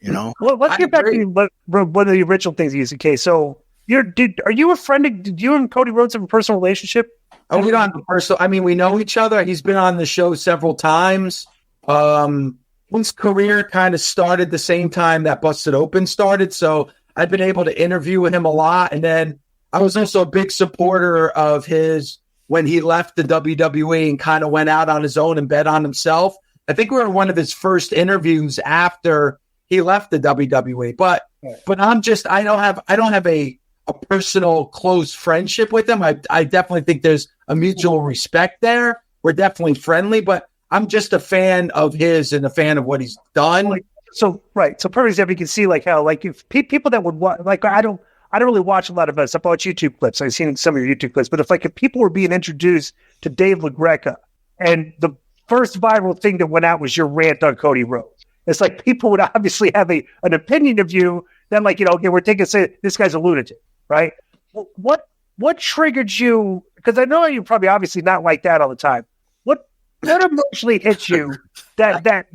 you know? Well, let's get back to one of the original things you used. Okay, so are you a friend? Did you and Cody Rhodes have a personal relationship? Oh, we don't have a personal. I mean, we know each other. He's been on the show several times. His career kind of started the same time that Busted Open started, so I've been able to interview with him a lot. And then I was also a big supporter of his when he left the WWE and kind of went out on his own and bet on himself. I think we were one of his first interviews after he left the WWE. But I don't have a personal close friendship with him. I definitely think there's a mutual respect there. We're definitely friendly, but I'm just a fan of his and a fan of what he's done. So for example, you can see like how like if people that would watch, like I don't really watch a lot of us. I watch YouTube clips. I've seen some of your YouTube clips, but if people were being introduced to Dave LaGreca and the first viral thing that went out was your rant on Cody Rhodes, it's like people would obviously have an opinion of you. Then okay, we're say this guy's a lunatic, right? What triggered you? Because I know you're probably obviously not like that all the time. What emotionally hits you that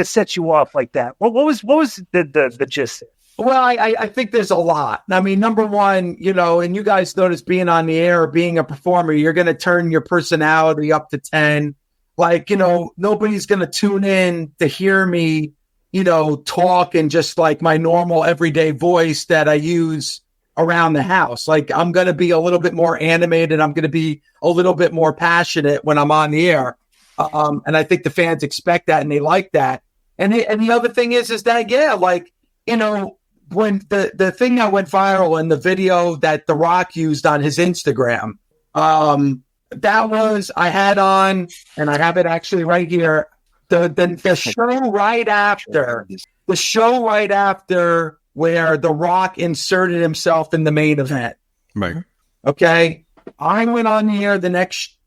sets you off like that? What was the gist? Well, I think there's a lot. I mean, number one, and you guys notice being on the air or being a performer, you're going to turn your personality up to 10. Like, nobody's going to tune in to hear me, talk in just like my normal everyday voice that I use around the house. Like, I'm going to be a little bit more animated. I'm going to be a little bit more passionate when I'm on the air. And I think the fans expect that and they like that. And the other thing is that, when the thing that went viral in the video that The Rock used on his Instagram, that was, I had on, and I have it actually right here, the show right after where The Rock inserted himself in the main event. Right. Okay. I went on the air the next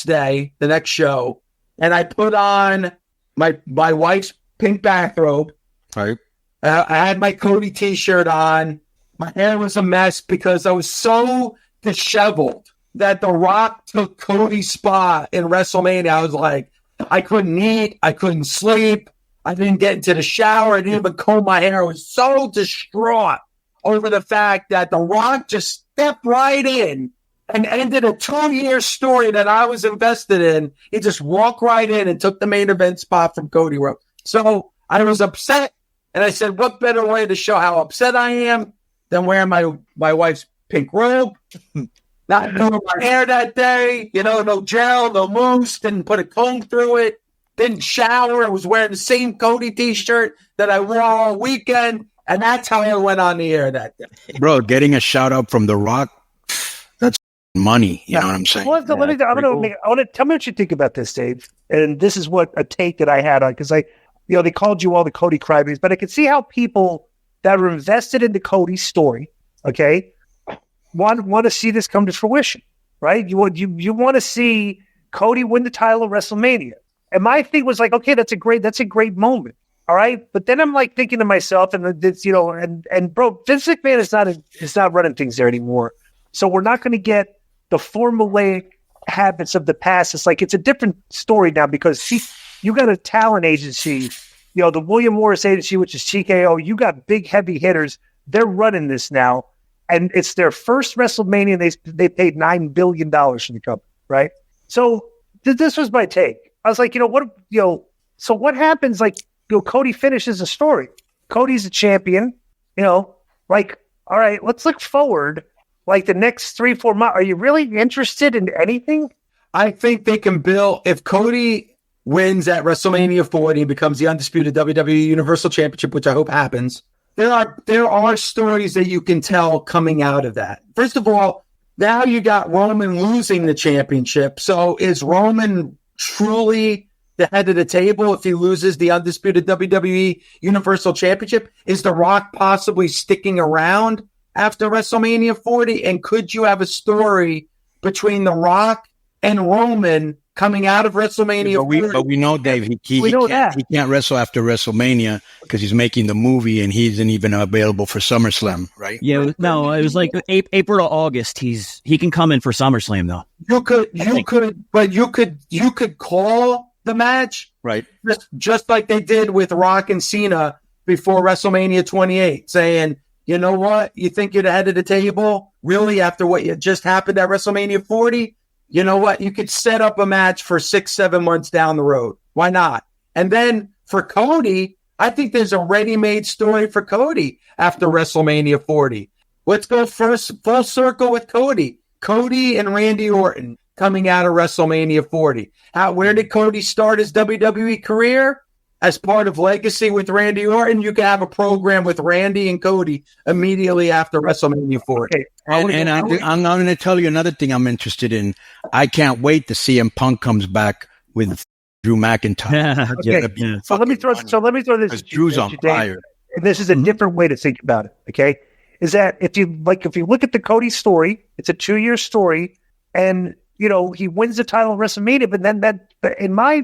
day, the next show, and I put on my wife's pink bathrobe. Right. I had my Cody t-shirt on. My hair was a mess because I was so disheveled that The Rock took Cody's spot in WrestleMania. I was like, I couldn't eat. I couldn't sleep. I didn't get into the shower. I didn't even comb my hair. I was so distraught over the fact that The Rock just stepped right in and ended a 2-year story that I was invested in. He just walked right in and took the main event spot from Cody Rhodes. So I was upset, and I said, what better way to show how upset I am than wearing my wife's pink robe, not doing my hair that day, no gel, no mousse, didn't put a comb through it, didn't shower. I was wearing the same Cody t-shirt that I wore all weekend, and that's how I went on the air that day. Bro, getting a shout out from The Rock, that's money. You know what I'm saying? Well, tell me what you think about this, Dave. And this is what a take that I had on, because they called you all the Cody crybabies, but I could see how people that are invested in the Cody story, okay, want to see this come to fruition, right? You want to see Cody win the title of WrestleMania. And my thing was like, okay, that's a great moment. All right. But then I'm like thinking to myself, and it's, and bro, Vince McMahon is not running things there anymore. So we're not going to get the formulaic habits of the past. It's like, it's a different story now because you got a talent agency, the William Morris agency, which is TKO. You got big, heavy hitters. They're running this now. And it's their first WrestleMania. And they paid $9 billion for the company. Right. So this was my take. I was like, so what happens? Like, Cody finishes the story. Cody's a champion, like, all right, let's look forward. Like the next 3-4 months, are you really interested in anything? I think they can build, if Cody wins at WrestleMania 40 and becomes the undisputed WWE Universal Championship, which I hope happens, there are stories that you can tell coming out of that. First of all, now you got Roman losing the championship. So is Roman truly the head of the table if he loses the undisputed WWE Universal Championship? Is The Rock possibly sticking around after WrestleMania 40? And could you have a story between The Rock and Roman coming out of WrestleMania 40? But we know, Dave, he can't wrestle after WrestleMania because he's making the movie and he isn't even available for SummerSlam, right? Yeah, it was like April to August. He can come in for SummerSlam though. You could call the match, right? Just like they did with Rock and Cena before WrestleMania 28 saying, you know what? You think you're the head of the table? Really? After what just happened at WrestleMania 40? You know what? You could set up a match for 6-7 months down the road. Why not? And then for Cody, I think there's a ready-made story for Cody after WrestleMania 40. Let's go first full circle with Cody. Cody and Randy Orton coming out of WrestleMania 40. Where did Cody start his WWE career? As part of Legacy with Randy Orton, you can have a program with Randy and Cody immediately after WrestleMania 40. Okay. I'm going to tell you another thing I'm interested in. I can't wait to see CM Punk comes back with Drew McIntyre. Okay. So let me throw this. Drew's on fire. And this is a different way to think about it. Okay, is that if you look at the Cody story, it's a 2-year story, and he wins the title of WrestleMania, but then that in my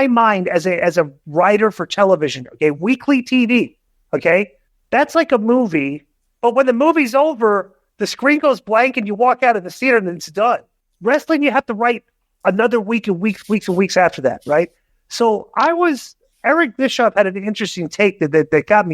mind as a writer for television, okay, weekly TV, okay, that's like a movie, but when the movie's over, the screen goes blank and you walk out of the theater and it's done. Wrestling, you have to write another weeks and weeks after that, right? So Eric Bischoff had an interesting take that got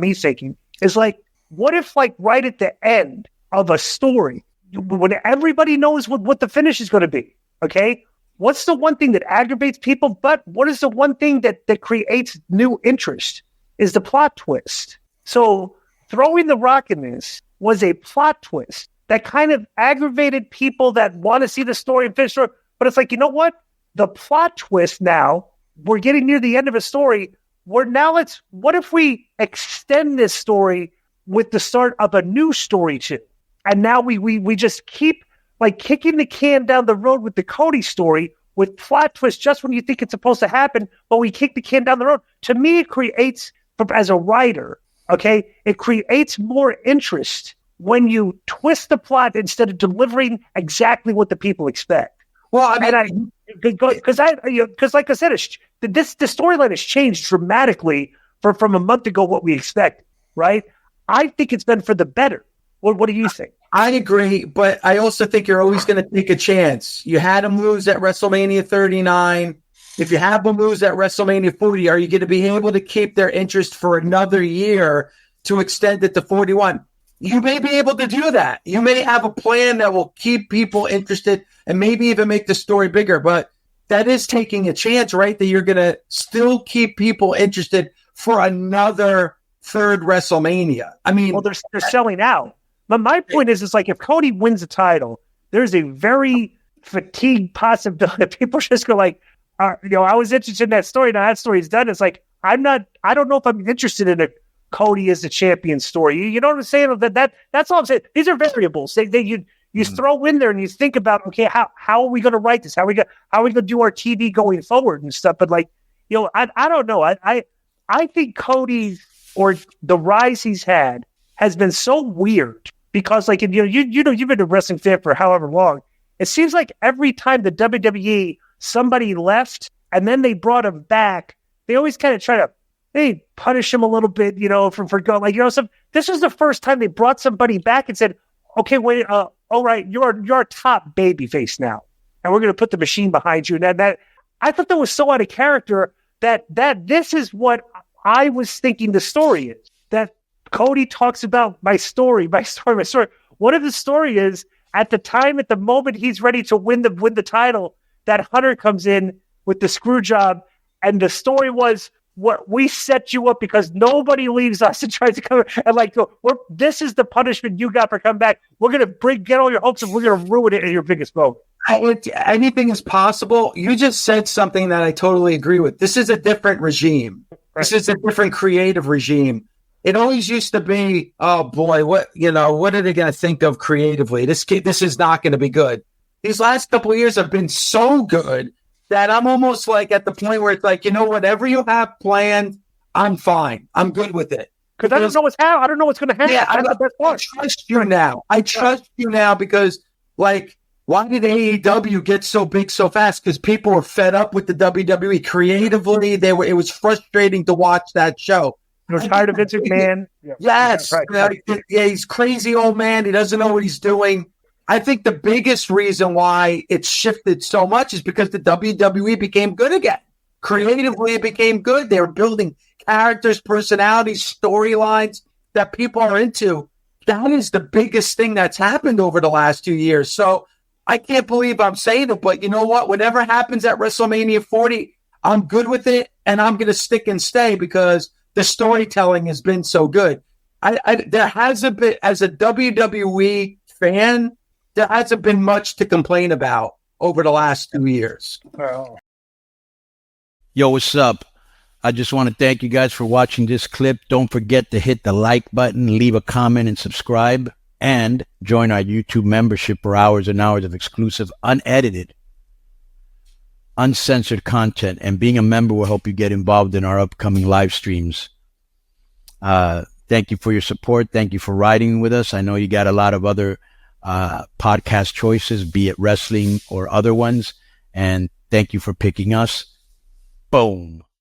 me thinking. Is like, what if right at the end of a story, when everybody knows what the finish is going to be, okay? What's the one thing that aggravates people? But what is the one thing that creates new interest? Is the plot twist. So throwing The Rock in this was a plot twist that kind of aggravated people that want to see the story and finish the story. But it's like, you know what? The plot twist now, we're getting near the end of a story. What if we extend this story with the start of a new story too? And now we just keep kicking the can down the road with the Cody story with plot twists just when you think it's supposed to happen, but we kick the can down the road. To me, it creates, as a writer, okay, it creates more interest when you twist the plot instead of delivering exactly what the people expect. Well, I mean, because like I said, the storyline has changed dramatically from a month ago. What we expect, right? I think it's been for the better. What do you think? I agree, but I also think you're always going to take a chance. You had him lose at WrestleMania 39. If you have them lose at WrestleMania 40, are you going to be able to keep their interest for another year to extend it to 41? You may be able to do that. You may have a plan that will keep people interested and maybe even make the story bigger, but that is taking a chance, right? That you're going to still keep people interested for another third WrestleMania. I mean, well, they're selling out. But my point is, it's like if Cody wins the title, there's a very fatigued possibility. People just go like, I was interested in that story. Now that story's done. It's like, I don't know if I'm interested in a Cody as the champion story. You know what I'm saying? That's all I'm saying. These are variables. You throw in there and you think about, okay, how are we going to write this? How are we going to do our TV going forward and stuff? But I don't know. I think Cody, or the rise he's had, has been so weird because you've been a wrestling fan for however long. It seems like every time the WWE, somebody left and then they brought him back, they always kind of try to punish him a little bit, for going this was the first time they brought somebody back and said, okay, wait, all right, you're a top baby face now, and we're going to put the machine behind you. And that I thought that was so out of character that this is what I was thinking the story is. That Cody talks about my story. What if the story is at the moment he's ready to win the title, that Hunter comes in with the screw job, and the story was, what we set you up because nobody leaves us and tries to come and this is the punishment you got for coming back. We're gonna get all your hopes and we're gonna ruin it in your biggest moment. Anything is possible. You just said something that I totally agree with. This is a different regime. Right. This is a different creative regime. It always used to be, oh boy, what are they gonna think of creatively? This is not gonna be good. These last couple of years have been so good that I'm almost at the point where it's whatever you have planned, I'm fine. I'm good with it. Because I don't know what's going to happen. Yeah, I trust you now. I trust you now because, why did AEW get so big so fast? Because people were fed up with the WWE. Creatively, it was frustrating to watch that show. You're tired of Vince McMahon? Yes. Right. Yeah, he's crazy old man. He doesn't know what he's doing. I think the biggest reason why it shifted so much is because the WWE became good again. Creatively, it became good. They were building characters, personalities, storylines that people are into. That is the biggest thing that's happened over the last 2 years. So I can't believe I'm saying it, but you know what? Whatever happens at WrestleMania 40, I'm good with it, and I'm going to stick and stay because the storytelling has been so good. There hasn't been, as a WWE fan, there hasn't been much to complain about over the last 2 years. Oh. Yo, what's up? I just want to thank you guys for watching this clip. Don't forget to hit the like button, leave a comment, and subscribe. And join our YouTube membership for hours and hours of exclusive, unedited, uncensored content. And being a member will help you get involved in our upcoming live streams. Thank you for your support. Thank you for riding with us. I know you got a lot of other podcast choices, be it wrestling or other ones. And thank you for picking us. Boom.